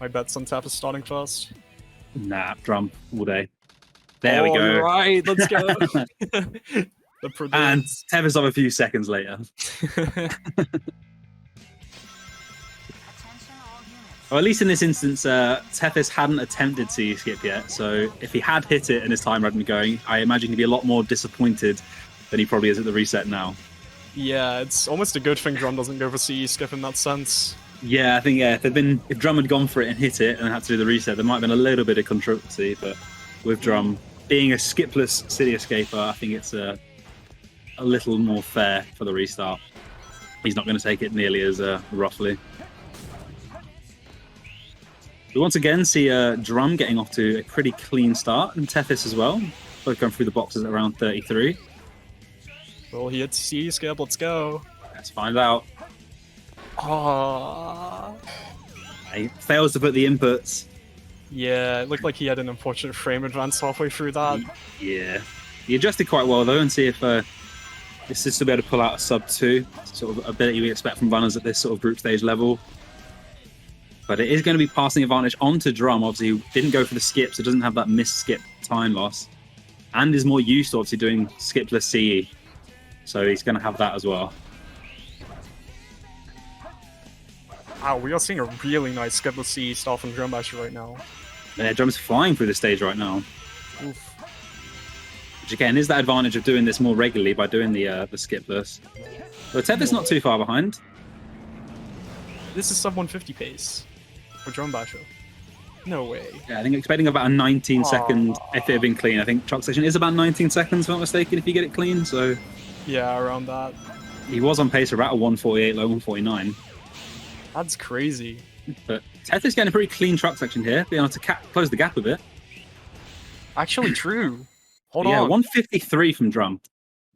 My bet's on Tethys starting first. Nah, Drum all day. There we go. You're right, let's go. And Tethys up a few seconds later. Or at least in this instance, Tethys hadn't attempted CE skip yet, so if he had hit it and his timer hadn't been going, I imagine he'd be a lot more disappointed than he probably is at the reset now. Yeah, it's almost a good thing Drum doesn't go for CE skip in that sense. Yeah, I think if Drum had gone for it and hit it and had to do the reset, there might have been a little bit of controversy, but with Drum being a skipless city escaper, I think it's a little more fair for the restart. He's not going to take it nearly as roughly. We once again see Drum getting off to a pretty clean start, and Tethys as well. Both going through the boxes at around 33. Well, he hits CE skip, let's go. Let's find out. Ah. He fails to put the inputs. Yeah, it looked like he had an unfortunate frame advance halfway through that. Yeah. He adjusted quite well though, and see if this is to be able to pull out a sub 2. Sort of ability we expect from runners at this sort of group stage level. But it is going to be passing advantage onto Drum. Obviously, he didn't go for the skip, so doesn't have that missed skip time loss. And is more used to obviously doing skipless CE. So he's going to have that as well. Wow, we are seeing a really nice skipless CE start from Drumbasher right now. Yeah, Drum's flying through the stage right now. Oof. Which again is that advantage of doing this more regularly by doing the skipless. But Tethys not too far behind. This is sub 150 pace for Drumbasher. No way. Yeah, I think expecting about a 19 second if it had been clean. I think truck session is about 19 seconds, if I'm not mistaken, if you get it clean. So yeah, around that. He was on pace for about a 148, low 149. That's crazy. But Tethys getting a pretty clean truck section here, being able to close the gap a bit. Actually true. Hold on. Yeah, 153 from Drum.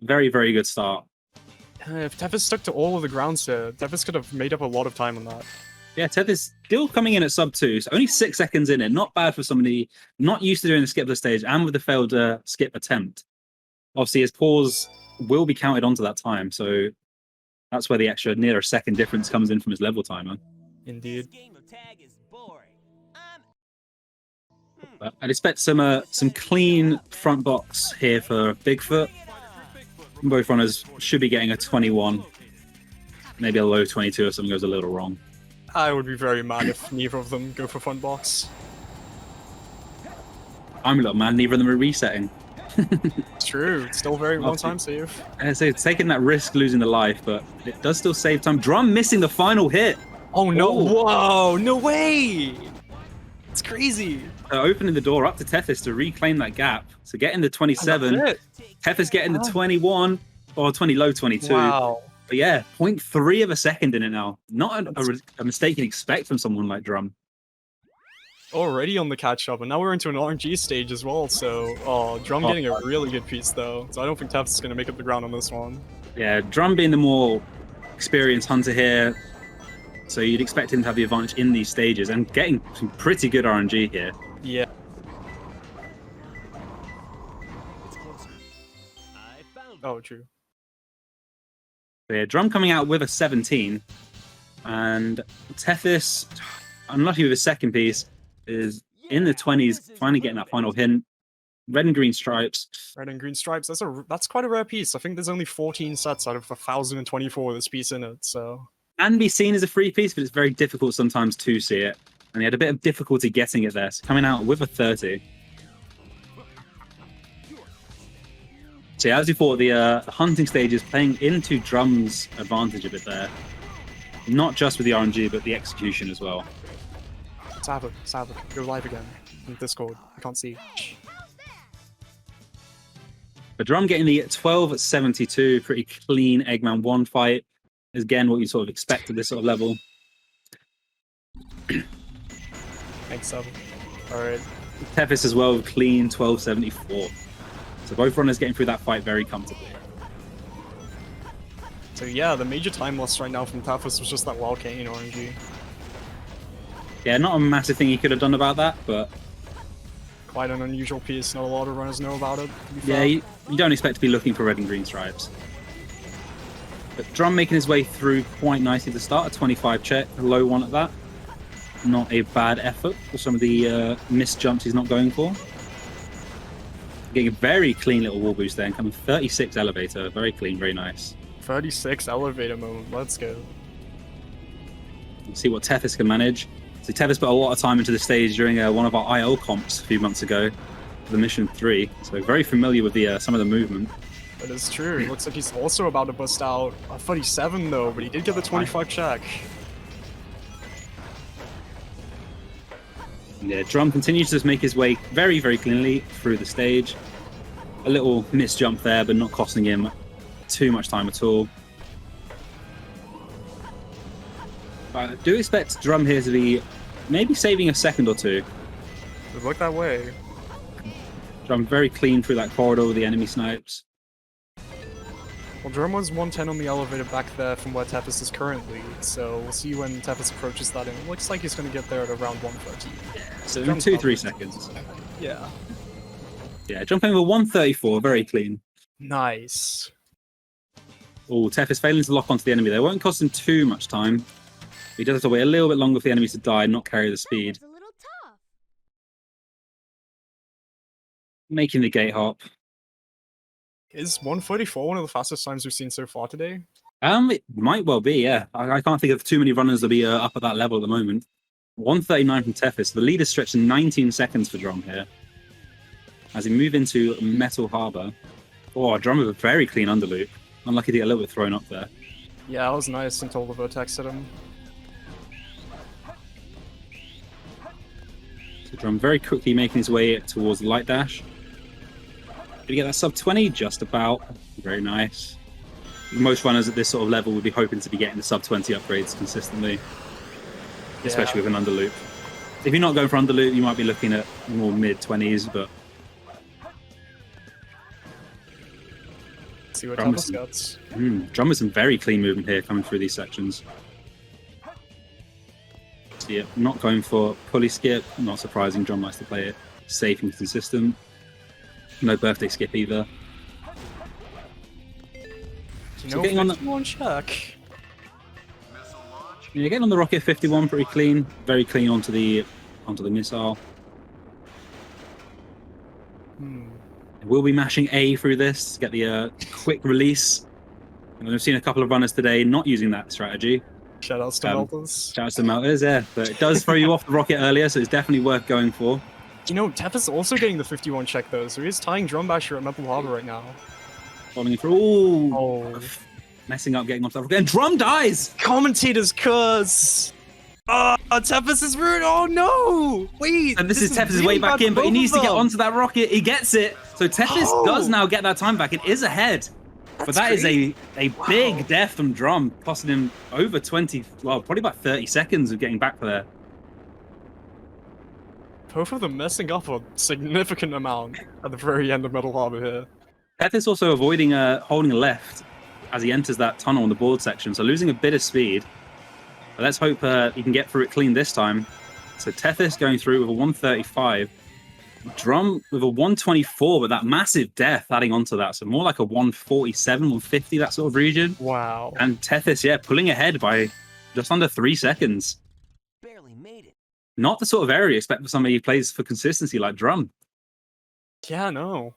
Very, very good start. If Tethys stuck to all of the grounds here, Tethys could have made up a lot of time on that. Yeah, Tethys still coming in at sub 2, so only 6 seconds in it. Not bad for somebody not used to doing the skipless stage and with the failed skip attempt. Obviously, his pause will be counted onto that time, so that's where the extra near a second difference comes in from his level timer. Indeed. But I'd expect some clean front box here for Bigfoot. Both runners should be getting a 21, maybe a low 22 if something goes a little wrong. I would be very mad if neither of them go for front box. I'm a little mad, neither of them are resetting. It's true, it's still very long time save. So it's taking that risk losing the life, but it does still save time. Drum missing the final hit. Oh no, whoa, no way! It's crazy. Opening the door up to Tethys to reclaim that gap. So getting the 27. Tethys getting the 21, or 20, low 22. Wow. But yeah, 0.3 of a second in it now. Not a mistake you'd expect from someone like Drum. Already on the catch-up, and now we're into an RNG stage as well, so Drum getting a really good piece though, so I don't think Tethys is going to make up the ground on this one. Yeah, Drum being the more experienced hunter here, so you'd expect him to have the advantage in these stages, and getting some pretty good RNG here. Yeah. Oh, true. But yeah, Drum coming out with a 17, and Tethys, unlucky with his second piece, is in the 20s, finally getting that final hint. Red and green stripes. Red and green stripes, that's quite a rare piece. I think there's only 14 sets out of 1,024 with this piece in it, so... Can be seen as a free piece, but it's very difficult sometimes to see it. And he had a bit of difficulty getting it there, so coming out with a 30. So yeah, as you thought, the hunting stage is playing into Drum's advantage a bit there. Not just with the RNG, but the execution as well. Savage, go live again in Discord. I can't see. But Drum getting the 12.72, pretty clean Eggman 1 fight. Again, what you sort of expect at this sort of level. Thanks, Seven. Alright. Tethys as well, clean 12.74. So both runners getting through that fight very comfortably. So yeah, the major time loss right now from Tethys was just that wild cane RNG. Yeah, not a massive thing he could have done about that, but... Quite an unusual piece, not a lot of runners know about it. Yeah, you don't expect to be looking for red and green stripes. But Drum making his way through quite nicely to start, a 25 check, a low one at that. not a bad effort for some of the missed jumps he's not going for. Getting a very clean little wall boost there and coming 36 elevator. Very clean, very nice. 36 elevator moment. Let's go. We'll see what Tethys can manage. So Tethys put a lot of time into the stage during one of our IL comps a few months ago, the Mission 3. So very familiar with the some of the movement. That is true. It looks like he's also about to bust out a 37 though, but he did get the 25 check. Yeah, Drum continues to just make his way very, very cleanly through the stage. A little missed jump there, but not costing him too much time at all. But I do expect Drum here to be maybe saving a second or two. It looked that way. Drum very clean through that corridor with the enemy snipes. Well, Drum was 110 on the elevator back there from where Tethys is currently, so we'll see when Tethys approaches that, and it looks like he's going to get there at around 130. So in 2-3 seconds. Yeah. Yeah, jumping over 134, very clean. Nice. Oh, Tethys failing to lock onto the enemy there. Won't cost him too much time. He does have to wait a little bit longer for the enemy to die and not carry the speed. Making the gate hop. Is 144 one of the fastest times we've seen so far today? It might well be, yeah. I can't think of too many runners that'll be up at that level at the moment. 139 from Tethys. The lead is stretched to 19 seconds for Drum here. As he move into Metal Harbor. Oh, Drum with a very clean underloop. Unlucky to get a little bit thrown up there. Yeah, that was nice until the Vertex hit him. So Drum very quickly making his way towards the Light Dash. Did he get that sub 20? Just about. Very nice. Most runners at this sort of level would be hoping to be getting the sub 20 upgrades consistently. Yeah. Especially with an underloop. If you're not going for underloop, you might be looking at more mid 20s, but see what Tethys gets. Drum with some very clean movement here coming through these sections. So yeah, not going for pulley skip. Not surprising. Drum likes to play it safe and consistent. No birthday skip either. So getting on one check. Yeah, getting on the rocket 51 pretty clean. Very clean onto the missile. We'll be mashing A through this to get the quick release. And we've seen a couple of runners today not using that strategy. Shoutouts to Melters. Shoutouts to Melters, yeah. But it does throw you off the rocket earlier, so it's definitely worth going for. You know, Tethys also getting the 51 check though, so he's tying Drumbasher at Metal Harbor right now. Following through. Ooh. Messing up, getting off the rocket. And Drum dies! Commentator's curse! Tethys is rude! Oh no! Wait! And this is Tethys' way back in, but he needs to get onto that rocket. He gets it. So Tethys does now get that time back. It is ahead. But that is a big death from Drum, costing him over 20, well, probably about 30 seconds of getting back there. Both of them messing up a significant amount at the very end of Metal Harbor here. Tethys also avoiding holding left as he enters that tunnel on the board section, so losing a bit of speed. But let's hope he can get through it clean this time. So Tethys going through with a 135. Drum with a 124, but that massive death adding onto that. So more like a 147, 150, that sort of region. Wow. And Tethys, yeah, pulling ahead by just under 3 seconds. Barely made it. Not the sort of area you expect for somebody who plays for consistency like Drum. Yeah, no.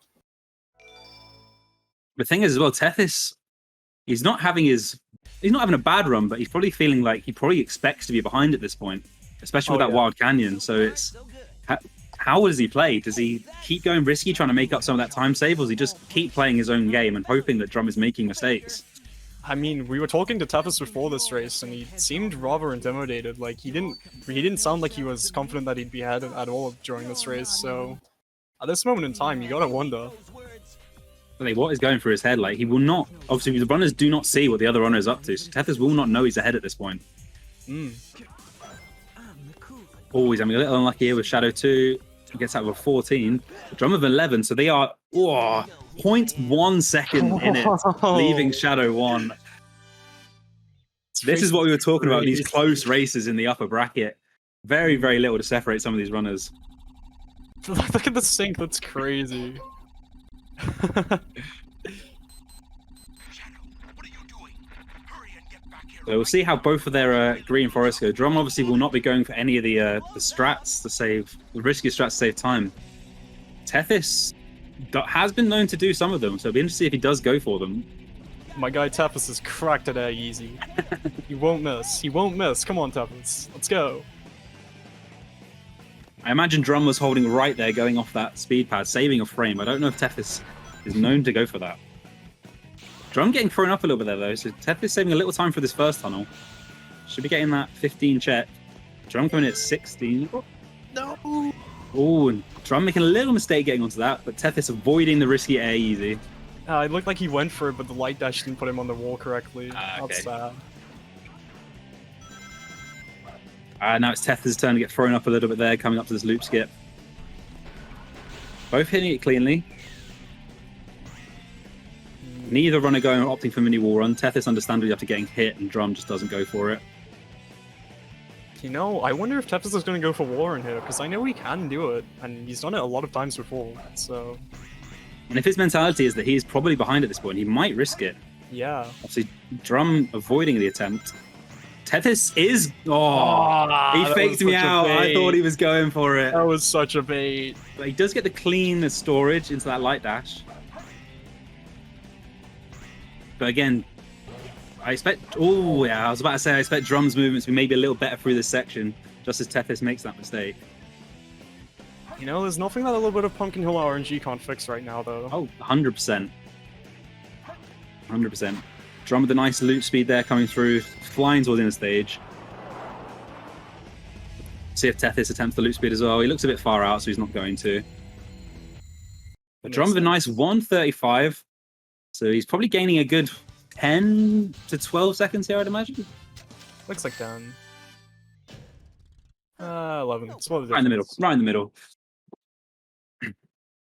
The thing is as well, Tethys, he's not having a bad run, but he's probably feeling like he probably expects to be behind at this point, especially with that Wild Canyon. So it's how does he play? Does he keep going risky, trying to make up some of that time save, or does he just keep playing his own game and hoping that Drum is making mistakes? I mean, we were talking to Tethys before this race, and he seemed rather intimidated. Like he didn't sound like he was confident that he'd be ahead at all during this race. So at this moment in time, you gotta wonder. Like, what is going through his head? Like, he will not. Obviously, the runners do not see what the other runner is up to. So Tethys will not know he's ahead at this point. Always having a little unlucky here with Shadow 2. He gets out with a 14. Drum of 11, so they are 0.1 second in it, leaving Shadow 1. This is what we were talking about, these close races in the upper bracket. Very, very little to separate some of these runners. Look at the sync, that's crazy. Shadow, what are you doing? Hurry and get back here So we'll see how both of their green forests go. Drum obviously will not be going for any of the strats to save, the riskiest strats to save time. Tethys has been known to do some of them, so it'll be interesting if he does go for them. My guy Tethys is cracked at egg easy. He won't miss. He won't miss. Come on, Tethys. Let's go. I imagine Drum was holding right there, going off that speed pad, saving a frame. I don't know if Tethys is known to go for that. Drum getting thrown up a little bit there, though, so Tethys saving a little time for this first tunnel. Should be getting that 15 check. Drum coming in at 16. No! Oh, and Drum making a little mistake getting onto that, but Tethys avoiding the risky air easy. It looked like he went for it, but the light dash didn't put him on the wall correctly. Okay. That's sad. Now it's Tethys' turn to get thrown up a little bit there, coming up to this loop skip. Both hitting it cleanly. Neither runner going opting for mini wall run. Tethys understandably after getting hit, and Drum just doesn't go for it. You know, I wonder if Tethys is going to go for wall run here, because I know he can do it, and he's done it a lot of times before, so... And if his mentality is that he's probably behind at this point, he might risk it. Yeah. Obviously, Drum avoiding the attempt. Tethys is... Oh, he faked me out. I thought he was going for it. That was such a bait. But he does get the clean storage into that light dash. But again, I expect... Oh, yeah, I was about to say I expect Drum's movements to be maybe a little better through this section, just as Tethys makes that mistake. You know, there's nothing that a little bit of Pumpkin Hill RNG can't fix right now, though. Oh, 100%. 100%. Drum with a nice loop speed there coming through, flying towards the inner stage. See if Tethys attempts the loop speed as well. He looks a bit far out, so he's not going to. But Drum with a nice 135. So he's probably gaining a good 10 to 12 seconds here, I'd imagine. Looks like 10. 11. Right in the middle. Right in the middle.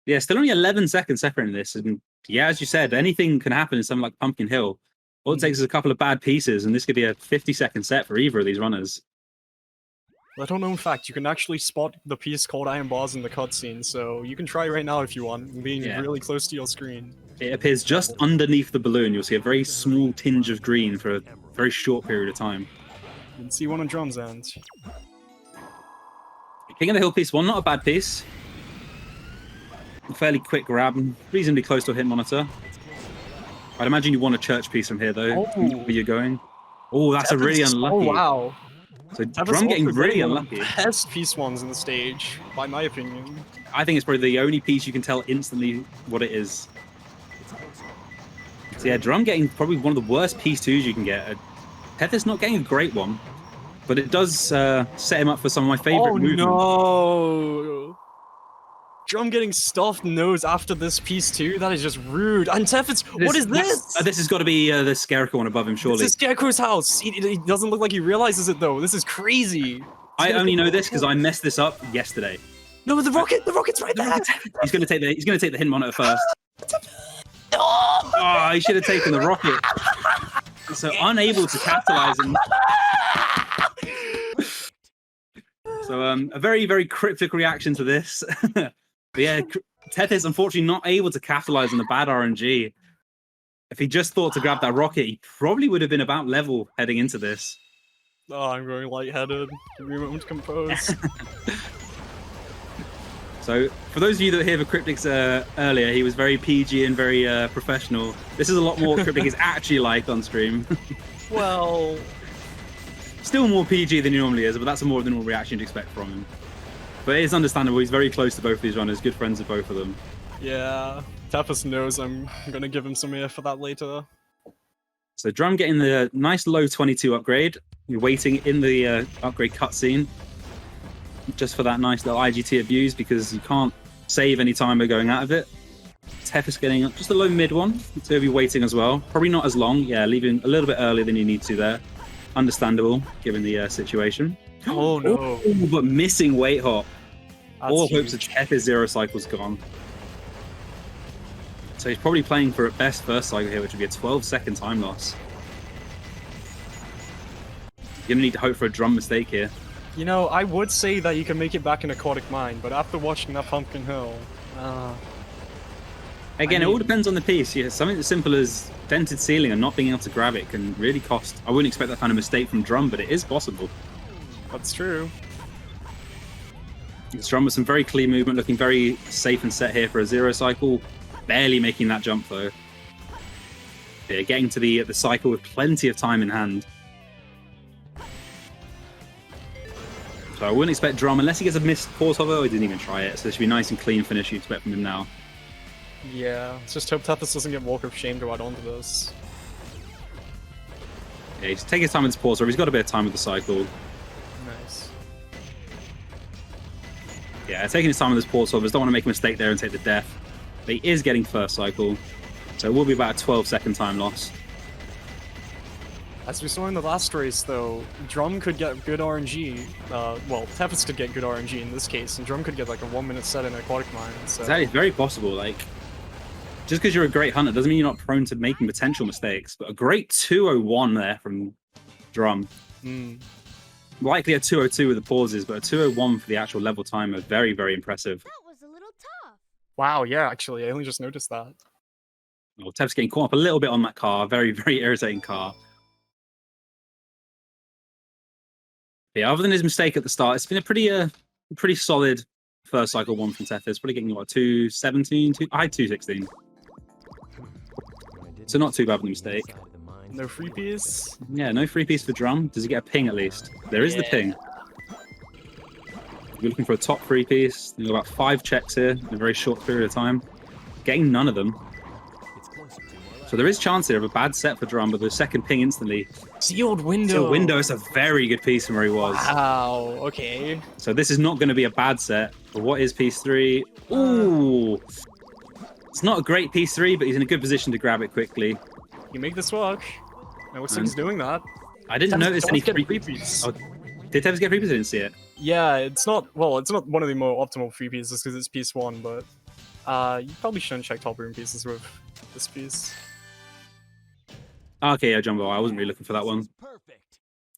Yeah, still only 11 seconds separating this. And yeah, as you said, anything can happen in something like Pumpkin Hill. All it takes is a couple of bad pieces, and this could be a 50-second set for either of these runners. Little known fact, you can actually spot the piece called Iron Bars in the cutscene, so you can try right now if you want, being really close to your screen. It appears just underneath the balloon. You'll see a very small tinge of green for a very short period of time. You can see one on Drum's end. King of the Hill piece 1, not a bad piece. A fairly quick grab, and reasonably close to a hit monitor. I'd imagine you want a church piece from here, though, where you're going. Oh, that's a really unlucky. Oh, wow. So Drum getting really unlucky. Best piece ones in the stage, by my opinion. I think it's probably the only piece you can tell instantly what it is. So yeah, Drum getting probably one of the worst piece 2s you can get. Tethys not getting a great one, but it does set him up for some of my favorite movements. No! Drum getting stuffed nose after this piece 2? That is just rude. And Tethys, what is this? This has got to be the Scarecrow one above him, surely. It's the Scarecrow's house. He doesn't look like he realizes it, though. This is crazy. I only know this because I messed this up yesterday. No, the rocket's right there. He's gonna take the hit monitor first. Oh, he should have taken the rocket. So unable to capitalize on. So a very, very cryptic reaction to this. But yeah, Tethys unfortunately not able to capitalize on the bad RNG. If he just thought to grab that rocket, he probably would have been about level heading into this. Oh, I'm going lightheaded. Give me a moment to compose. So, for those of you that hear the cryptics earlier, he was very PG and very professional. This is a lot more cryptic he's actually like on stream. Well... Still more PG than he normally is, but that's a more than normal reaction to expect from him. But it is understandable, he's very close to both of these runners, good friends of both of them. Yeah, Tethys knows I'm gonna give him some ear for that later. So Drum getting the nice low 22 upgrade. You're waiting in the upgrade cutscene. Just for that nice little IGT abuse, because you can't save any time by going out of it. Tethys getting just a low mid one, so he'll be waiting as well. Probably not as long, yeah, leaving a little bit earlier than you need to there. Understandable, given the situation. Oh no. Oh, but missing weight hop. That's All huge. hopes of Tethys 0 cycle's gone. So he's probably playing for at best first cycle here, which would be a 12-second time loss. You're gonna need to hope for a Drum mistake here. You know, I would say that you can make it back in Aquatic Mine, but after watching that Pumpkin Hill, Again, it all depends on the piece. Yeah, something as simple as dented ceiling and not being able to grab it can really cost. I wouldn't expect that kind of mistake from Drum, but it is possible. That's true. It's Drum with some very clean movement, looking very safe and set here for a 0 cycle. Barely making that jump though. Yeah, getting to the cycle with plenty of time in hand. So I wouldn't expect Drum unless he gets a missed pause hover. He didn't even try it, so this should be a nice and clean finish you expect from him now. Yeah, let's just hope Tethys doesn't get Walk of Shame to add on to this. Yeah, he's taking his time with his pause hover. He's got a bit of time with the cycle. Nice. Yeah, taking his time with his pause hovers. Don't want to make a mistake there and take the death. But he is getting first cycle, so it will be about a 12-second time loss. As we saw in the last race, though, Drum could get good RNG. Well, Tethys could get good RNG in this case, and Drum could get like a 1-minute set in Aquatic Mine. So. That is very possible. Like, just because you're a great hunter doesn't mean you're not prone to making potential mistakes. But a great 201 there from Drum. Likely a 202 with the pauses, but a 201 for the actual level timer. Very, very impressive. That was a little tough. Wow, yeah, actually, I only just noticed that. Oh, Tev's getting caught up a little bit on that car. Very, very irritating car. Yeah, other than his mistake at the start, it's been a pretty solid first cycle one from Tethys. Probably getting, what, 217? I had 216. So not too bad of a mistake. No free piece? Yeah, no free piece for Drum. Does he get a ping at least? There is the ping. You're looking for a top free piece. You've got about 5 checks here in a very short period of time. Getting none of them. So there is chance here of a bad set for Drum, but the second ping instantly. Sealed window. Sealed window is a very good piece from where he was. Wow, okay. So this is not going to be a bad set. But what is piece 3? Ooh. It's not a great piece 3, but he's in a good position to grab it quickly. You make this work. It looks like he's doing that. I didn't notice any free free piece. Oh, did Tevez get free piece? I didn't see it. Yeah, it's not one of the more optimal free pieces because it's piece 1, but you probably shouldn't check top room pieces with this piece. Okay, yeah, Jumbo. I wasn't really looking for that one.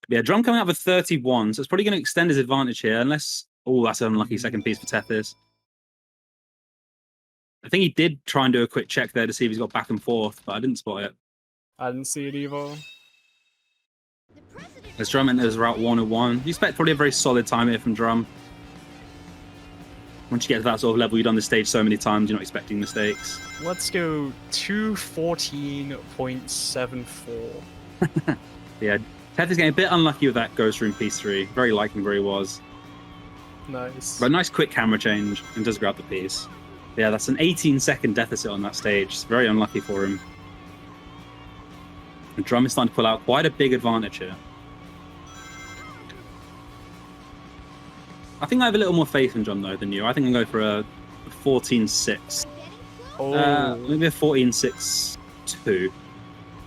Yeah, Drum coming out with 31, so it's probably going to extend his advantage here, unless... Oh, that's an unlucky second piece for Tethys. I think he did try and do a quick check there to see if he's got back and forth, but I didn't spot it. I didn't see it either. As Drum enters Route 101, you expect probably a very solid time here from Drum. Once you get to that sort of level, you've done this stage so many times, you're not expecting mistakes. Let's go 214.74. Yeah, Tethys getting a bit unlucky with that Ghost Room piece 3. Very liking where he was. Nice. But nice quick camera change and does grab the piece. Yeah, that's an 18-second deficit on that stage. It's very unlucky for him. And Drum is starting to pull out quite a big advantage here. I think I have a little more faith in Drum, though, than you. I think I'm going for a 14-6. Oh. Maybe a 14-6-2.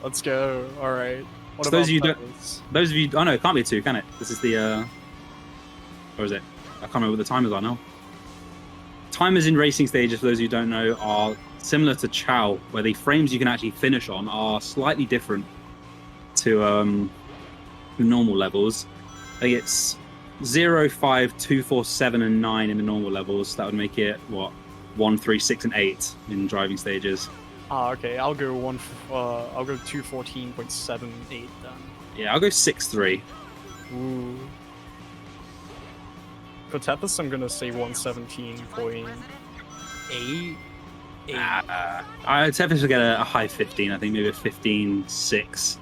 Let's go. All right. What So about those of you Tethys? Those of you... Oh, no, it can't be a 2, can it? This is the... Or is it? I can't remember what the timers are now. Timers in racing stages, for those of you who don't know, are similar to Chow, where the frames you can actually finish on are slightly different to the normal levels. I think it's 0, 5, 2, 4, 7, and 9 in the normal levels. That would make it, what, 1, 3, 6, and 8 in driving stages. Ah, okay. I'll go 214.78 then. Yeah, I'll go 6-3. Ooh. For Tethys, I'm gonna say 117.8. Tethys will get a high 15, I think maybe a 15-6,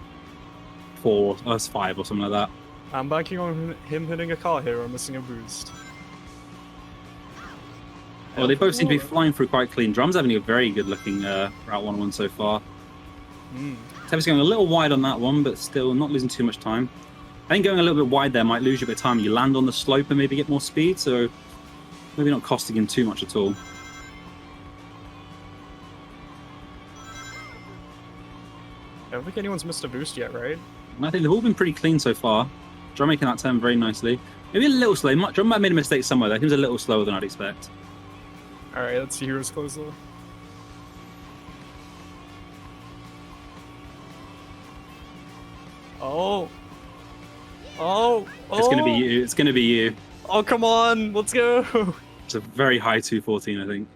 4, or 5 or something like that. I'm banking on him hitting a car here or missing a boost. Well, they both seem to be flying through quite clean. Drum's having a very good looking Route 101 so far. Tethys going a little wide on that one, but still not losing too much time. I think going a little bit wide there might lose you a bit of time. You land on the slope and maybe get more speed, so maybe not costing him too much at all. I don't think anyone's missed a boost yet, right? And I think they've all been pretty clean so far. Drum making that turn very nicely. Maybe a little slow. Drum might have made a mistake somewhere there. He was a little slower than I'd expect. Alright, let's see who's closer. Oh! Oh! It's going to be you. It's going to be you. Oh, come on! Let's go! It's a very high 214, I think.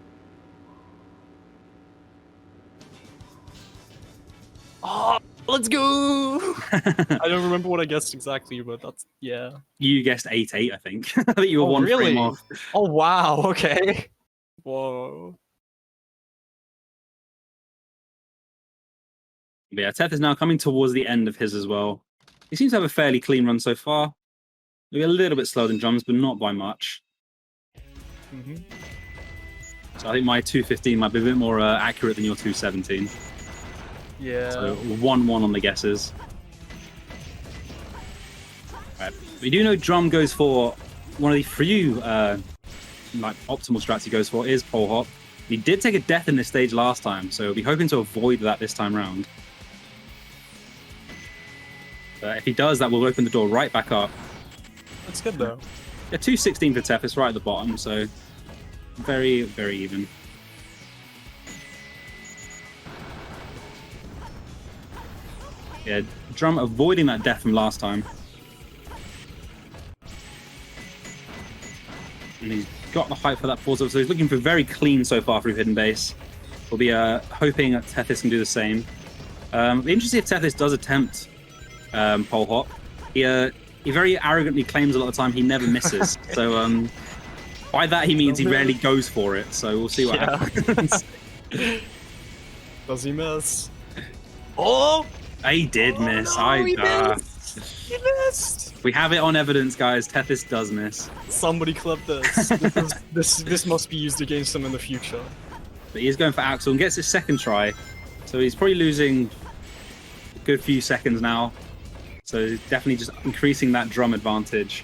Oh, let's go! I don't remember what I guessed exactly, but that's yeah. You guessed 8-8, I think. I think you were Oh, one really? frame off. Oh wow. Okay. Whoa. But yeah, Teth is now coming towards the end of his as well. He seems to have a fairly clean run so far. Maybe a little bit slower than Drums, but not by much. Mm-hmm. So I think my 215 might be a bit more accurate than your 217. Yeah. So 1-1 on the guesses. Right. We do know Drum goes for one of the few like optimal strats he goes for is pole hop. He did take a death in this stage last time, so we'll be hoping to avoid that this time round. If he does, that will open the door right back up. That's good though. Yeah, 216 for Tethys right at the bottom, so very, very even. Yeah, Drum avoiding that death from last time. And he's got the height for that pause, so he's looking for very clean so far through hidden base. We'll be hoping that Tethys can do the same. It'll be interesting if Tethys does attempt pole hop. He very arrogantly claims a lot of the time he never misses. So by that he means he rarely goes for it. So we'll see what happens. Does he miss? Oh! He did miss. No, he missed. He missed. We have it on evidence, guys. Tethys does miss. Somebody clip this. This must be used against him in the future. But he's going for Axel and gets his second try. So he's probably losing a good few seconds now. So he's definitely just increasing that Drum advantage.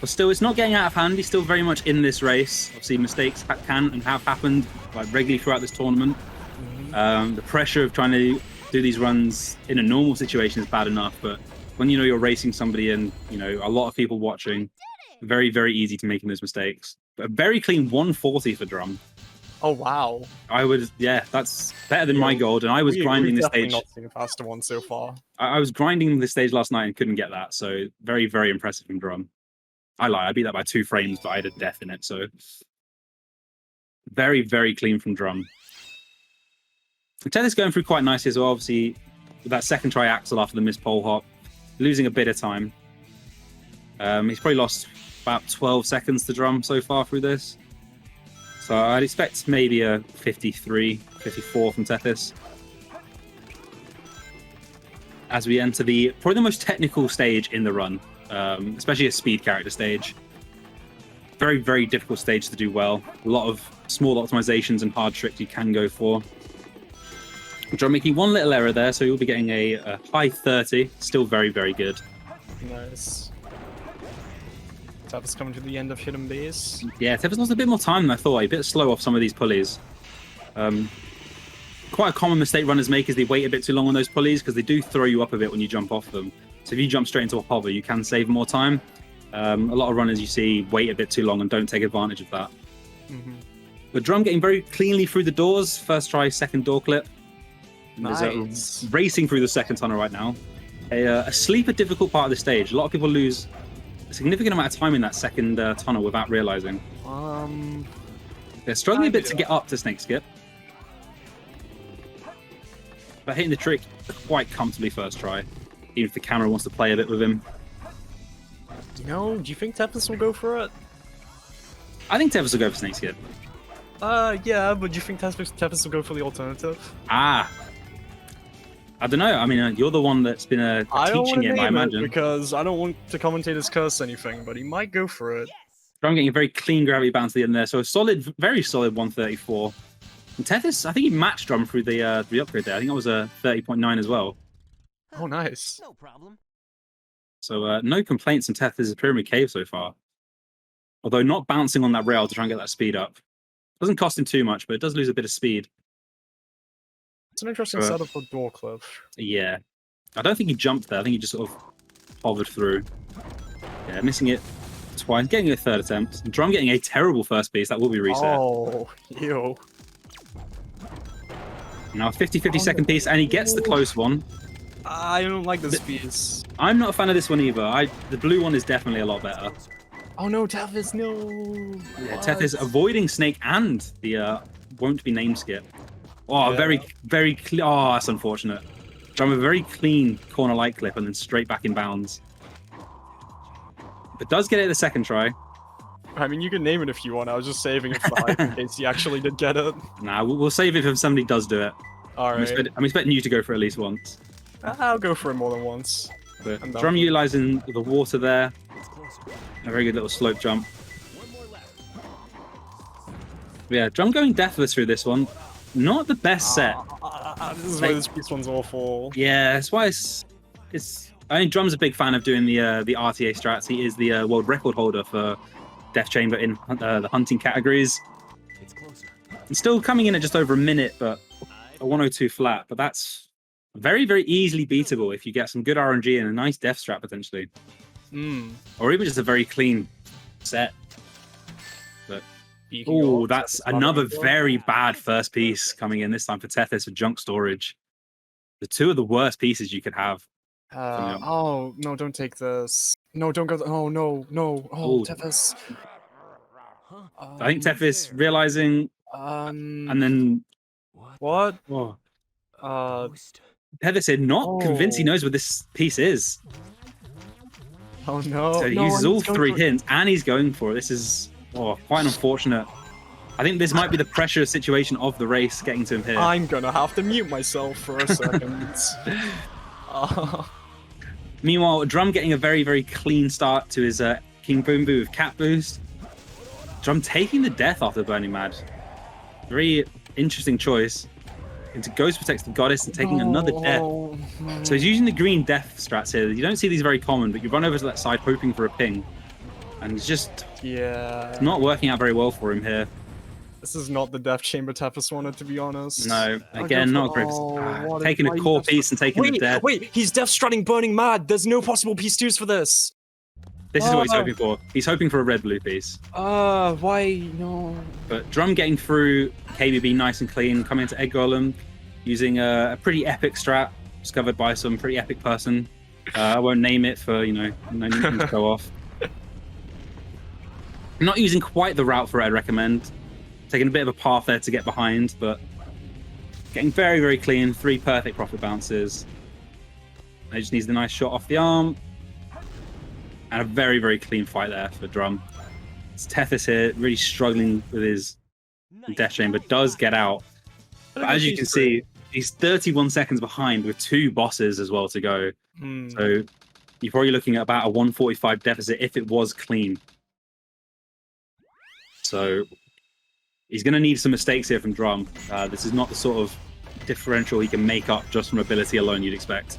But still, it's not getting out of hand. He's still very much in this race. Obviously, mistakes can and have happened like regularly throughout this tournament. The pressure of trying to do these runs in a normal situation is bad enough, but when you know you're racing somebody and you know a lot of people watching, very, very easy to making those mistakes. But a very clean 140 for Drum. Oh wow! Yeah, that's better than my gold, and I was grinding this stage. Not seen a faster one so far. I was grinding this stage last night and couldn't get that, so very, very impressive from Drum. I lie, I beat that by 2 frames, but I had a death in it, so very, very clean from Drum. Tethys going through quite nicely as well, obviously, with that second try Axel after the missed pole hop, losing a bit of time. He's probably lost about 12 seconds to Drum so far through this. So I'd expect maybe a 53, 54 from Tethys. As we enter probably the most technical stage in the run, especially a speed character stage. Very, very difficult stage to do well. A lot of small optimizations and hard tricks you can go for. Drum making one little error there, so you'll be getting a high 30. Still very, very good. Nice. Tethys coming to the end of hidden base. Yeah, Tethys lost a bit more time than I thought. A bit slow off some of these pulleys. Quite a common mistake runners make is they wait a bit too long on those pulleys because they do throw you up a bit when you jump off them. So if you jump straight into a hover, you can save more time. A lot of runners you see wait a bit too long and don't take advantage of that. But Drum getting very cleanly through the doors. First try, second door clip. Nice. Racing through the second tunnel right now. A sleeper difficult part of the stage. A lot of people lose a significant amount of time in that second tunnel without realizing. They're struggling a bit to get up to Snake Skip. But hitting the trick quite comfortably first try. Even if the camera wants to play a bit with him. Do you think Tethys will go for it? I think Tethys will go for Snake Skip. Yeah, but do you think Tethys will go for the alternative? I don't know. I mean, you're the one that's been teaching him, I imagine. Because I don't want to commentate his curse anything, but he might go for it. I'm getting a very clean gravity bounce at the end there, so a solid, very solid 134. And Tethys, I think he matched Drum through the upgrade there. I think that was a 30.9 as well. Oh, nice. No problem. So no complaints in Tethys' Pyramid Cave so far. Although not bouncing on that rail to try and get that speed up. Doesn't cost him too much, but it does lose a bit of speed. It's an interesting setup for door cliff. Yeah. I don't think he jumped there. I think he just sort of hovered through. Yeah, missing it twice. Getting a third attempt. Drum getting a terrible first piece. That will be reset. Oh, ew. Now a 50-50 second piece, and he gets the close one. I don't like this piece. I'm not a fan of this one either. The blue one is definitely a lot better. Oh no, Tethys, no! Yeah, Tethys avoiding Snake and the won't be name skip. Oh, Yeah. very clean. Oh, that's unfortunate. Drum a very clean corner light clip and then straight back in bounds. But does get it the second try. I mean, you can name it if you want. I was just saving it for the hype in case he actually did get it. Nah, we'll save it if somebody does do it. Alright. I'm expecting you to go for at least once. I'll go for it more than once. But I'm down Drum for it. utilizing the water there. A very good little slope jump. Yeah, Drum going deathless through this one. Not the best set. This is why this one's awful. Yeah, that's why it's. I mean, Drum's a big fan of doing the RTA strats. He is the world record holder for Death Chamber in the hunting categories. It's still coming in at just over a minute, but a 102 flat. But that's very, very easily beatable if you get some good RNG and a nice death strat potentially. Or even just a very clean set. But oh, that's another very bad first piece coming in this time for Tethys with junk storage. The two of the worst pieces you could have. Oh, no, don't take this. No, don't go. Oh, no, no. Oh, Tethys. I think Tethys realizing, and then what? Oh, Tethys said not convinced he knows what this piece is. Oh no! So he uses all three hints, and he's going for it. This is quite unfortunate. I think this might be the pressure situation of the race getting to him here. I'm gonna have to mute myself for a second. Meanwhile, Drum getting a very, very clean start to his King Boom Boo with Cat Boost. Drum taking the death after Burning Mad. Very interesting choice. Into Ghost Protects the Goddess and taking another death. So he's using the green death strats here. You don't see these very common, but you run over to that side hoping for a ping. And it's just it's not working out very well for him here. This is not the Death Chamber Tethys wanted, to be honest. No, again, not great. Taking a core piece and taking the death. Wait, he's Death Strutting Burning Mad. There's no possible piece twos for this. This is what he's hoping for. He's hoping for a red-blue piece. Why? No. But Drum getting through KBB nice and clean, coming into Egg Golem, using a pretty epic strat, discovered by some pretty epic person. I won't name it for, no need to go off. Not using quite the route for it, I'd recommend. Taking a bit of a path there to get behind, but getting very, very clean. 3 perfect profit bounces. He just needs the nice shot off the arm. And a very, very clean fight there for Drum. It's Tethys here, really struggling with his Death Chamber. Does get out. But as you can see, he's 31 seconds behind with 2 bosses as well to go. So you're probably looking at about a 145 deficit if it was clean. So he's going to need some mistakes here from Drum. This is not the sort of differential he can make up just from ability alone you'd expect.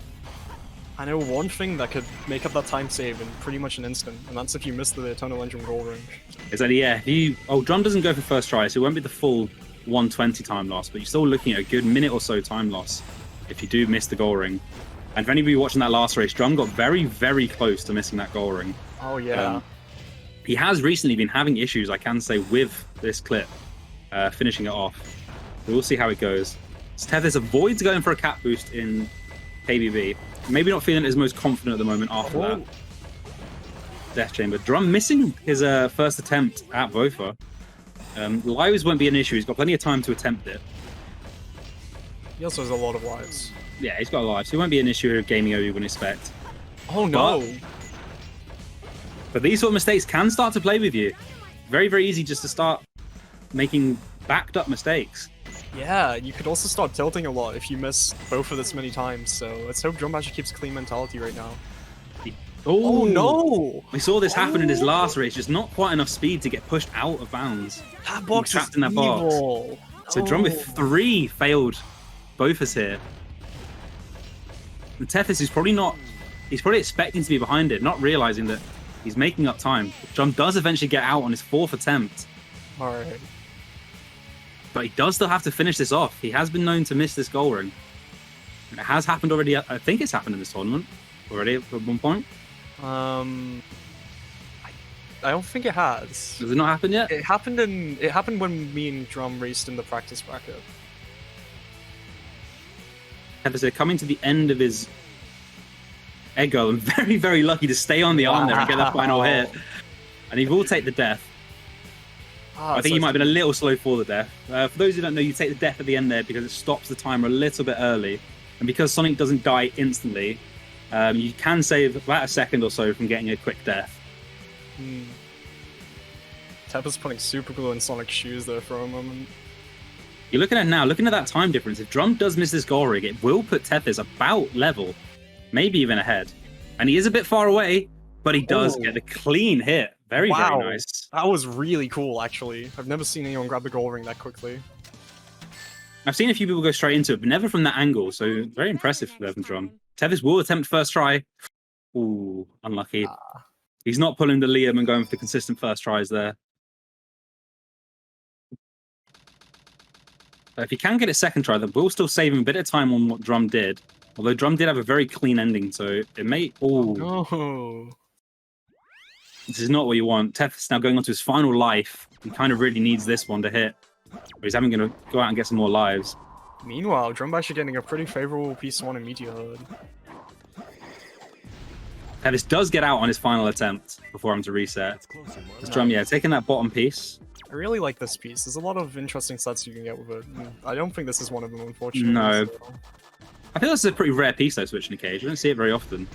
I know one thing that could make up that time save in pretty much an instant, and that's if you miss the Eternal Engine goal range. Is that, Drum doesn't go for first try, so it won't be the full 120 time loss, but you're still looking at a good minute or so time loss if you do miss the goal ring. And for anybody watching that last race, Drum got very, very close to missing that goal ring. Oh, yeah. He has recently been having issues, I can say, with this clip, finishing it off. So we'll see how it goes. Tethys avoids going for a cat boost in KBB. Maybe not feeling his most confident at the moment after that Death Chamber. Drum missing his first attempt at Vofa. Lives won't be an issue. He's got plenty of time to attempt it. He also has a lot of lives. Yeah, he's got a life, so it won't be an issue of gaming over you would expect. Oh no! But these sort of mistakes can start to play with you. Very, very easy just to start making backed up mistakes. Yeah, you could also start tilting a lot if you miss both of this many times, so let's hope Drumbasher keeps a clean mentality right now. Oh no! We saw this happen in his last race, just not quite enough speed to get pushed out of bounds. That box trapped is in that evil. box. So Drum with 3 failed Bofas here. And Tethys is he's probably expecting to be behind it, not realizing that he's making up time. Drum does eventually get out on his 4th attempt. Alright. But he does still have to finish this off. He has been known to miss this goal ring. It has happened already. I think it's happened in this tournament already at one point. I don't think it has. Has it not happened yet? It happened when me and Drum raced in the practice bracket. Tethys coming to the end of his egg goal and very, very lucky to stay on the arm there and get that final hit. And he will take the death. I think he might have been a little slow for the death. For those who don't know, you take the death at the end there because it stops the timer a little bit early. And because Sonic doesn't die instantly, you can save about a second or so from getting a quick death. Tethys putting super glue in Sonic's shoes there for a moment. You're looking at now, looking at that time difference. If Drum does miss this goal rig, it will put Tethys about level, maybe even ahead. And he is a bit far away, but he does get the clean hit. Very nice. That was really cool, actually. I've never seen anyone grab the goal ring that quickly. I've seen a few people go straight into it, but never from that angle, so very impressive for Devon Drum. Tethys will attempt first try. Ooh, unlucky. He's not pulling the Liam and going for the consistent first tries there. But if he can get a second try, that will still save him a bit of time on what Drum did. Although Drum did have a very clean ending, so it may... Oh, no. This is not what you want. Tethys now going on to his final life. He kind of really needs this one to hit. Or he's having to go out and get some more lives. Meanwhile, Drumbasher getting a pretty favorable piece 1 in Meteor Hood. Tethys does get out on his final attempt before having to reset. Drum, yeah, taking that bottom piece. I really like this piece. There's a lot of interesting sets you can get with it. I don't think this is one of them, unfortunately. No. So. I think this is a pretty rare piece, though, switching the cage. We don't see it very often.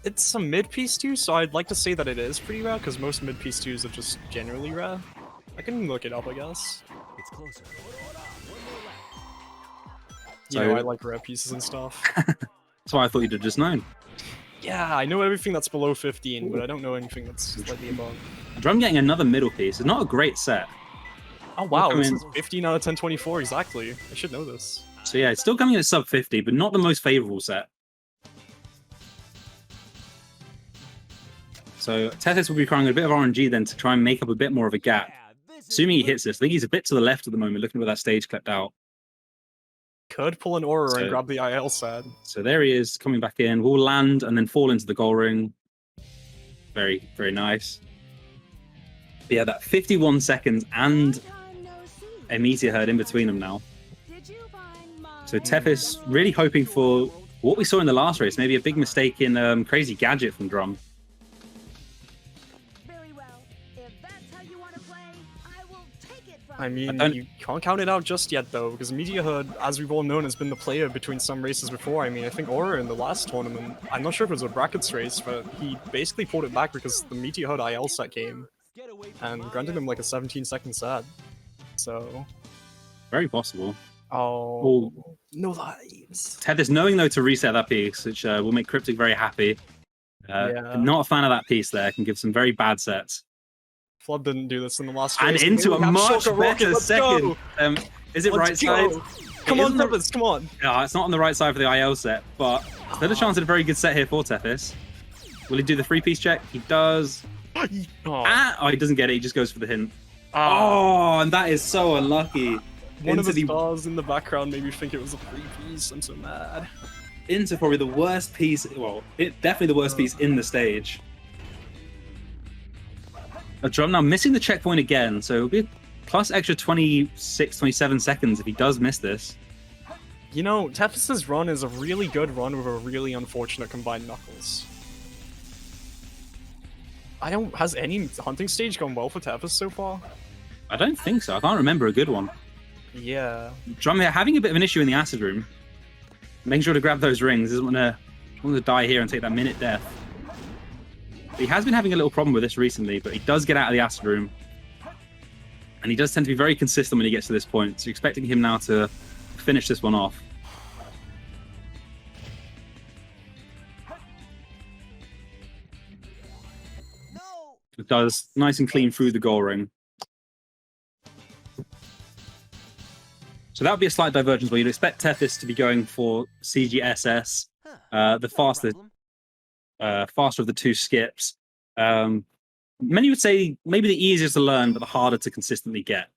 It's a mid-piece 2, so I'd like to say that it is pretty rare, because most mid-piece 2s are just generally rare. I can look it up, I guess. It's closer. You know, I like rare pieces and stuff. That's why I thought you'd have just known. Yeah, I know everything that's below 15, but I don't know anything that's slightly above. Drum getting another middle piece. It's not a great set. Oh wow, this is 15 out of 1024 exactly. I should know this. So yeah, it's still coming in at sub 50, but not the most favorable set. So Tethys will be trying a bit of RNG then to try and make up a bit more of a gap. Assuming he hits this, I think he's a bit to the left at the moment, looking at that stage clipped out. Could pull an Aura and grab the IL set. So there he is, coming back in. Will land and then fall into the goal ring. Very, very nice. But yeah, that 51 seconds and a Meteor Herd in between them now. So Tethys really hoping for what we saw in the last race, maybe a big mistake in Crazy Gadget from Drum. I mean, you can't count it out just yet, though, because Meteor Hood, as we've all known, has been the player between some races before. I mean, I think Aura in the last tournament, I'm not sure if it was a brackets race, but he basically pulled it back because the Meteor Hood IL set came and granted him like a 17-second set. So... Very possible. Oh, no lives. Tethys knowing, though, to reset that piece, which will make Cryptic very happy. Not a fan of that piece there. Can give some very bad sets. Flood didn't do this in the last race. And into a much better second. Is it right side? Come on, Tethys, come on. No, it's not on the right side for the IL set, but there's a chance at a very good set here for Tethys. Will he do the 3-piece check? He does. Oh, he doesn't get it. He just goes for the hint. Oh, and that is so unlucky. One of the stars in the background made me think it was a 3-piece. I'm so mad. Into probably the worst piece. Well, definitely the worst piece in the stage. A Drum now missing the checkpoint again, so it'll be plus extra 26, 27 seconds if he does miss this. You know, Tethys' run is a really good run with a really unfortunate combined Knuckles. Has any hunting stage gone well for Tethys so far? I don't think so. I can't remember a good one. Yeah. Drum having a bit of an issue in the acid room. Making sure to grab those rings. Doesn't want to die here and take that minute death. He has been having a little problem with this recently, but he does get out of the acid room. And he does tend to be very consistent when he gets to this point. So you're expecting him now to finish this one off. It does nice and clean through the goal ring. So that would be a slight divergence where you'd expect Tethys to be going for CGSS, the faster of the two skips. Many would say maybe the easiest to learn, but the harder to consistently get.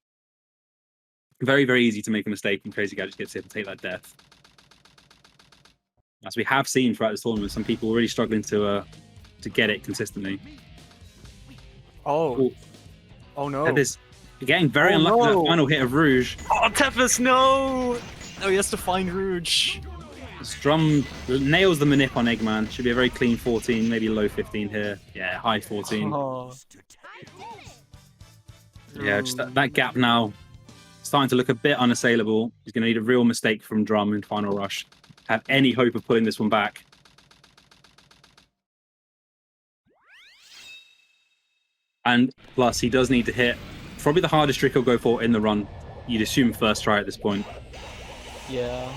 Very, very easy to make a mistake when Crazy Gadget gets here to take that death. As we have seen throughout this tournament, some people really struggling to get it consistently. Oh no. Tethys getting very unlucky with that final hit of Rouge. Oh, Tethys, no! Oh, he has to find Rouge. Drum nails the manip on Eggman. Should be a very clean 14, maybe low 15 here. Yeah, high 14. Oh. Yeah, just that gap now starting to look a bit unassailable. He's going to need a real mistake from Drum in Final Rush. Have any hope of pulling this one back. And plus, he does need to hit probably the hardest trick he'll go for in the run. You'd assume first try at this point. Yeah.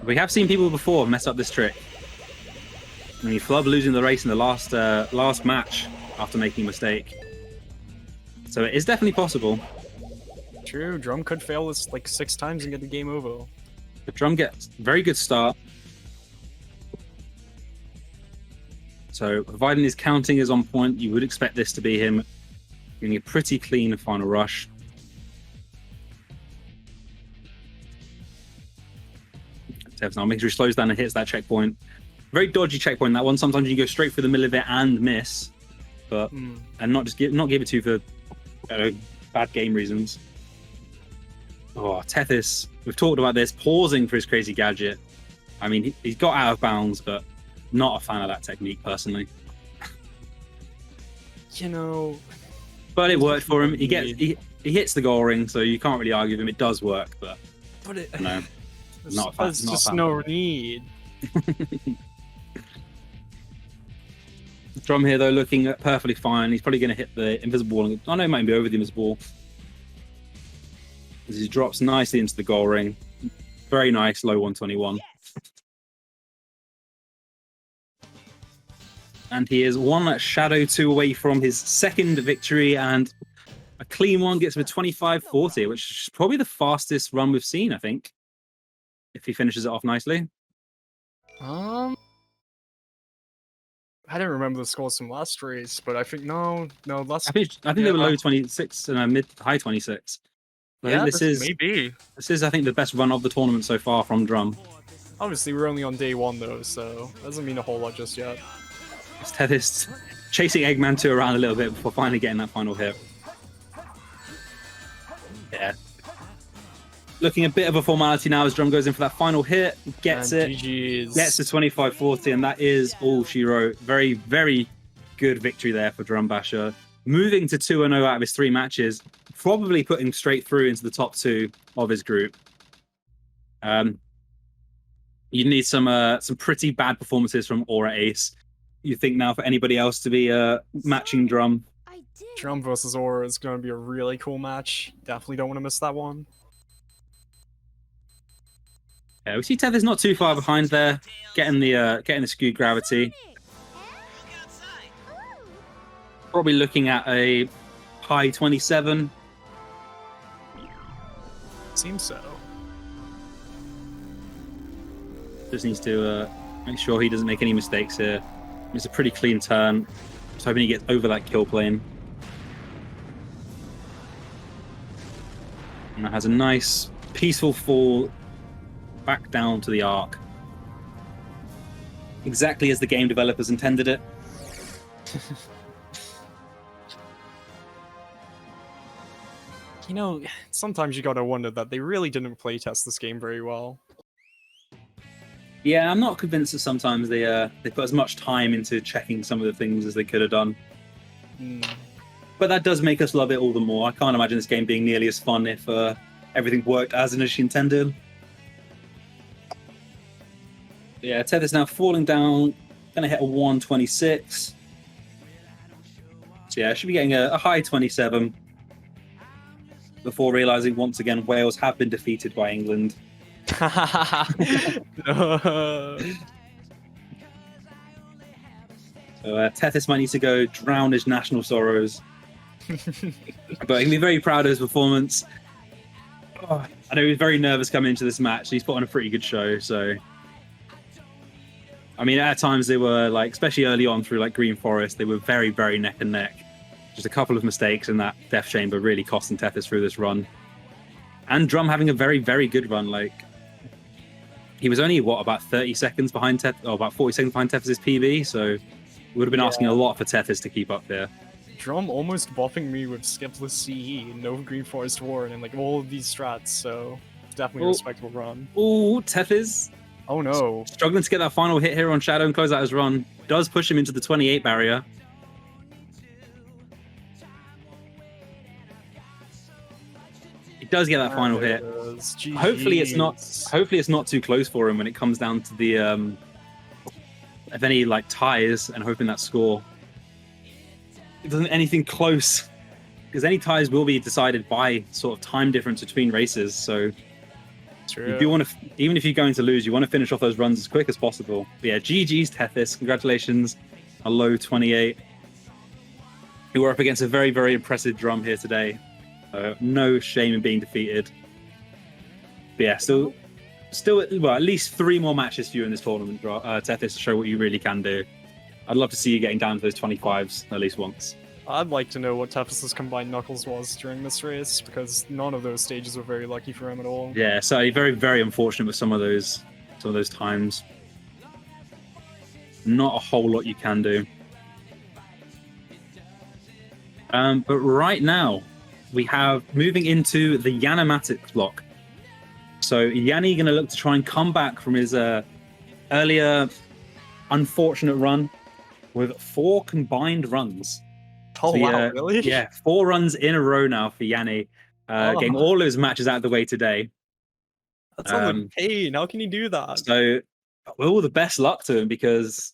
We have seen people before mess up this trick. I mean, Flub losing the race in the last match after making a mistake. So it is definitely possible. True, Drum could fail this like 6 times and get the game over. But Drum gets a very good start. So providing his counting is on point, you would expect this to be him getting a pretty clean Final Rush. Tethys now making sure he slows down and hits that checkpoint. Very dodgy checkpoint, that one. Sometimes you can go straight through the middle of it and miss, but and not give it to you for bad game reasons. Oh, Tethys, we've talked about this, pausing for his crazy gadget. I mean, he's got out of bounds, but not a fan of that technique personally. You know, but it worked for him. He hits the goal ring, so you can't really argue with him. It does work, but no, not a fan. There's just no need. Drum here though, looking perfectly fine. He's probably going to hit the invisible wall. Oh no, it might be over the invisible wall. As he drops nicely into the goal ring. Very nice, low 121. And he is one Shadow 2 away from his second victory, and a clean one gets him a 25-40, which is probably the fastest run we've seen, I think, if he finishes it off nicely. I don't remember the scores from last race, but I think no. Last. I think they were low 26 and high 26. Yeah, this is maybe. This is, I think, the best run of the tournament so far from Drum. Obviously, we're only on day 1 though, so that doesn't mean a whole lot just yet. It's Tethys chasing Eggman 2 around a little bit before finally getting that final hit. Yeah. Looking a bit of a formality now as Drum goes in for that final hit, gets and it, GG's. gets the 25-40, and that is all she wrote. Very, very good victory there for Drumbasher. Moving to 2-0 out of his 3 matches, probably putting straight through into the top 2 of his group. You need some pretty bad performances from Aura Ace. You think now for anybody else to be matching Drum? Drum versus Aura is going to be a really cool match. Definitely don't want to miss that one. Yeah, we see Tethys not too far behind there, getting the skewed gravity. Probably looking at a high 27. Seems so. Just needs to make sure he doesn't make any mistakes here. It's a pretty clean turn. Just hoping he gets over that kill plane. And that has a nice, peaceful fall back down to the arc. Exactly as the game developers intended it. You know, sometimes you gotta wonder that they really didn't playtest this game very well. Yeah, I'm not convinced that sometimes they put as much time into checking some of the things as they could have done. But that does make us love it all the more. I can't imagine this game being nearly as fun if everything worked as initially intended. Yeah, Tethys now falling down, gonna hit a 126. So yeah, should be getting a high 27 before realizing once again Wales have been defeated by England. No. So Tethys might need to go drown his national sorrows. But he can be very proud of his performance. Oh, I know he was very nervous coming into this match. He's put on a pretty good show, so... I mean, at times they were, like, especially early on through, like, Green Forest, they were very, very neck and neck. Just a couple of mistakes in that Death Chamber really costing Tethys through this run. And Drum having a very, very good run. Like, he was only, what, about 30 seconds behind Tethys, or about 40 seconds behind Tethys' PB, so we would have been asking a lot for Tethys to keep up there. Drum almost buffing me with skipless CE, no Green Forest Ward, and like all of these strats, so definitely a respectable run. Oh, Tethys. Oh no. Struggling to get that final hit here on Shadow and close out his run. Does push him into the 28 barrier. He does get that final There hit. it is. Hopefully it's not. GGs. Hopefully it's not too close for him when it comes down to the if any like ties, and hoping that score it doesn't anything close, because any ties will be decided by sort of time difference between races. So True. you do want to, even if you're going to lose, you want to finish off those runs as quick as possible. But yeah, GG's Tethys. Congratulations, a low 28. You were up against a very, very impressive drum here today. No shame in being defeated. But yeah, still, well, at least 3 more matches for you in this tournament, Tethys, to show what you really can do. I'd love to see you getting down to those 25s at least once. I'd like to know what Tethys' combined knuckles was during this race, because none of those stages were very lucky for him at all. Yeah, so very, very unfortunate with some of those times. Not a whole lot you can do. But right now, we have moving into the Yannematics block. So Yanni going to look to try and come back from his earlier unfortunate run with 4 combined runs. Oh, So, wow, really? Yeah, 4 runs in a row now for Yanni, getting all those matches out of the way today. That's on the pain. How can you do that? So, all the best luck to him, because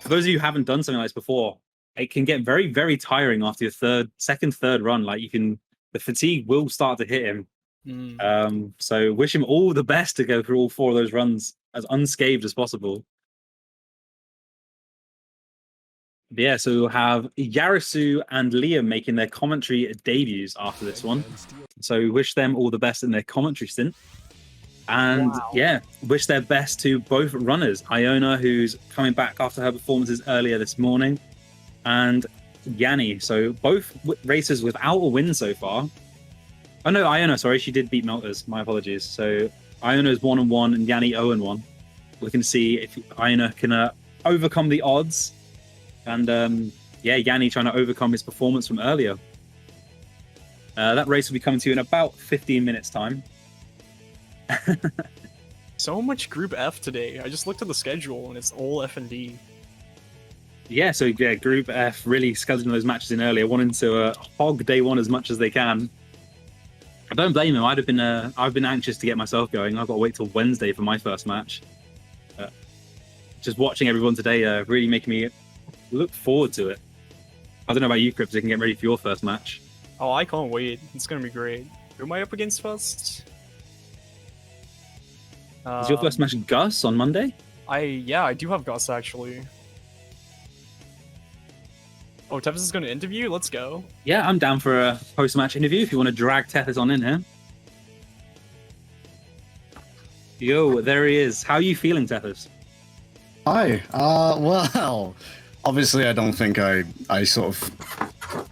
for those of you who haven't done something like this before, it can get very, very tiring after your second, third run. Like the fatigue will start to hit him. So wish him all the best to go through all 4 of those runs as unscathed as possible. But yeah, so we'll have Yarisu and Liam making their commentary debuts after this one. So wish them all the best in their commentary stint. And yeah, wish their best to both runners. Iona, who's coming back after her performances earlier this morning, and Yanni. So both racers without a win so far. Oh no, Iona, sorry, she did beat Melters. My apologies. So Iona's 1-1 and Yanni 0-1. Looking to see if Iona can overcome the odds. And yeah, Yanni trying to overcome his performance from earlier. That race will be coming to you in about 15 minutes time. So much Group F today. I just looked at the schedule and it's all F and D. Yeah, so yeah, Group F really scheduling those matches in earlier, wanting to hog day one as much as they can. I don't blame him. I've been anxious to get myself going. I've got to wait till Wednesday for my first match. Just watching everyone today really making me look forward to it. I don't know about you, Crips, you can get ready for your first match. Oh, I can't wait. It's gonna be great. Who am I up against first? Is your first match Gus on Monday? I do have Gus actually. Oh, Tethys is going to interview? Let's go. Yeah, I'm down for a post-match interview if you want to drag Tethys on in here. Yo, there he is. How are you feeling, Tethys? Hi. Well, obviously I don't think I sort of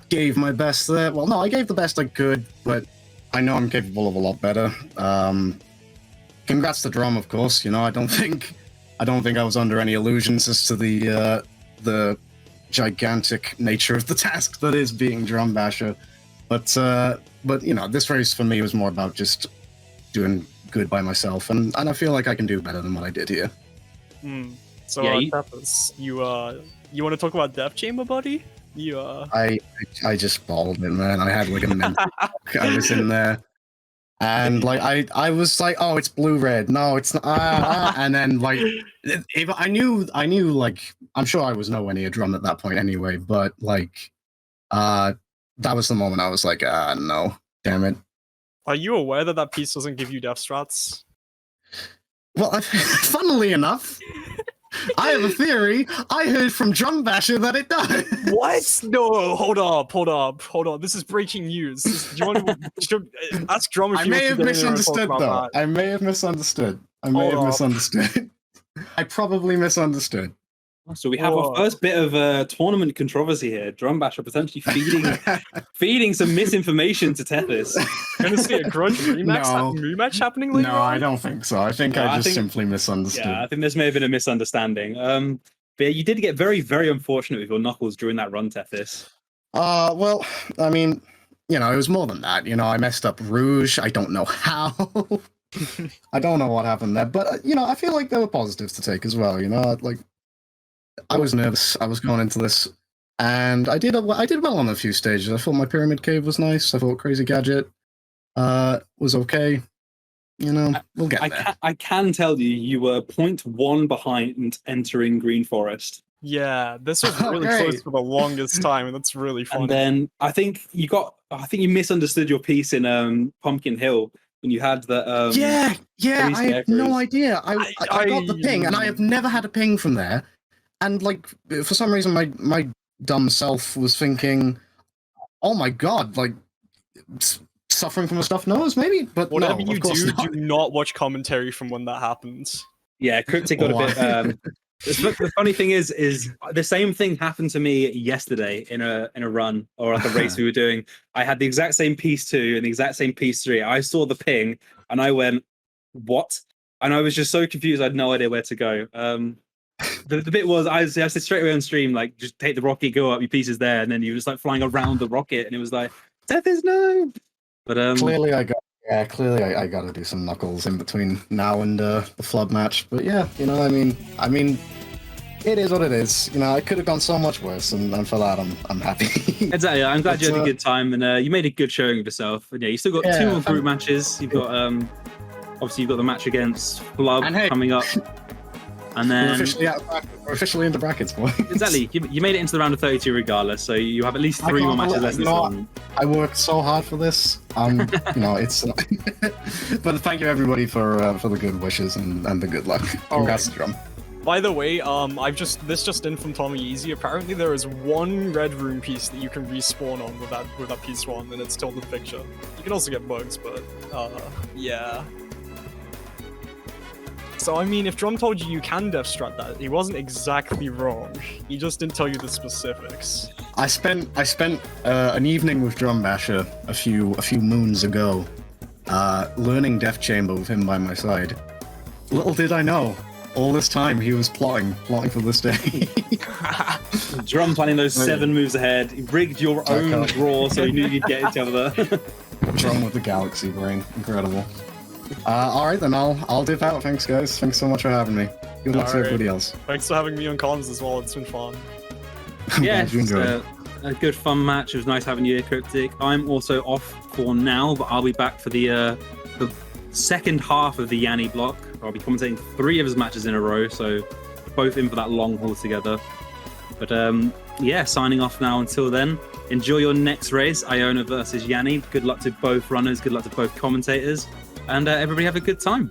gave my best there. Well, no, I gave the best I could, but I know I'm capable of a lot better. Congrats to Drum, of course. You know, I don't think I was under any illusions as to the gigantic nature of the task that is being Drumbasher. But you know, this race for me was more about just doing good by myself, and I feel like I can do better than what I did here. So, yeah, Tethys, you want to talk about Death Chamber, buddy? I just balled it, man. I had like a mental block. I was in there. And like I was like, oh, it's blue-red. No, it's not. And then like, if I knew like, I'm sure I was nowhere near Drum at that point anyway. But like, that was the moment I was like, no, damn it. Are you aware that that piece doesn't give you death strats? Well, funnily enough, I have a theory. I heard from Drumbasher that it does. What? No, hold up. This is breaking news. Do you want to ask Drum if I may have misunderstood, though. I may have misunderstood. I probably misunderstood. So we have our first bit of tournament controversy here. Drumbasher potentially feeding some misinformation to Tethys. Gonna see a grudge rematch happening later No, on? I don't think so. I think I just simply misunderstood. Yeah, I think this may have been a misunderstanding. But you did get very, very unfortunate with your knuckles during that run, Tethys. Well, I mean, you know, it was more than that. You know, I messed up Rouge. I don't know how. I don't know what happened there. But, you know, I feel like there were positives to take as well. You know, like, I was nervous. I was going into this, and I did well on a few stages. I thought my Pyramid Cave was nice. I thought Crazy Gadget was okay. You know, we'll get there. I can tell you were 0.1 behind entering Green Forest. Yeah, this was really Okay. close for the longest time, and that's really funny. And then I think you misunderstood your piece in Pumpkin Hill when you had the Yeah, three I had no scarecrows. idea. I got the ping, and I have never had a ping from there. And like, for some reason, my dumb self was thinking, "Oh my god, like suffering from a stuffed nose, maybe." But Whatever no, you of course do, not. do not watch commentary from when that happens. Yeah, Cryptic got a bit. The funny thing is the same thing happened to me yesterday in a run or at the race we were doing. I had the exact same piece 2 and the exact same piece 3. I saw the ping and I went, "What?" And I was just so confused. I had no idea where to go. The bit was I said straight away on stream, like, just take the rocket, go up, your piece is there, and then you were just like flying around the rocket, and it was like, Tethys, no. But clearly I got to do some knuckles in between now and the flood match. But yeah, you know, I mean, it is what it is. You know, it could have gone so much worse, and for that, I'm happy. Exactly. I'm glad you had a good time, and you made a good showing of yourself. And yeah, you still got 2 more group matches. You've got obviously you've got the match against Flub coming up. And then we're officially in the brackets, boy. Exactly. You made it into the round of 32 regardless, so you have at least 3 more matches left this one. I worked so hard for this. You know, it's. But thank you everybody for the good wishes and the good luck. Congrats, Drum. By the way, this just in from Tommy Easy. Apparently, there is one red room piece that you can respawn on with that piece 1, and it's tilted picture. You can also get bugs, but yeah. So I mean, if Drum told you can death strat that, he wasn't exactly wrong. He just didn't tell you the specifics. I spent an evening with Drumbasher a few moons ago, learning Death Chamber with him by my side. Little did I know, all this time he was plotting for this day. Drum planning those 7 moves ahead. He rigged your own draw so he knew you'd get each other. Drum with the galaxy brain, incredible. All right, then I'll dip out. Thanks, guys. Thanks so much for having me. Good luck to everybody else. Thanks for having me on comms as well. It's been fun. Yeah, it's a good fun match. It was nice having you here, Cryptic. I'm also off for now, but I'll be back for the second half of the Yanni block. I'll be commentating 3 of his matches in a row, so both in for that long haul together. But yeah, signing off now until then. Enjoy your next race, Iona versus Yanni. Good luck to both runners. Good luck to both commentators. And everybody have a good time.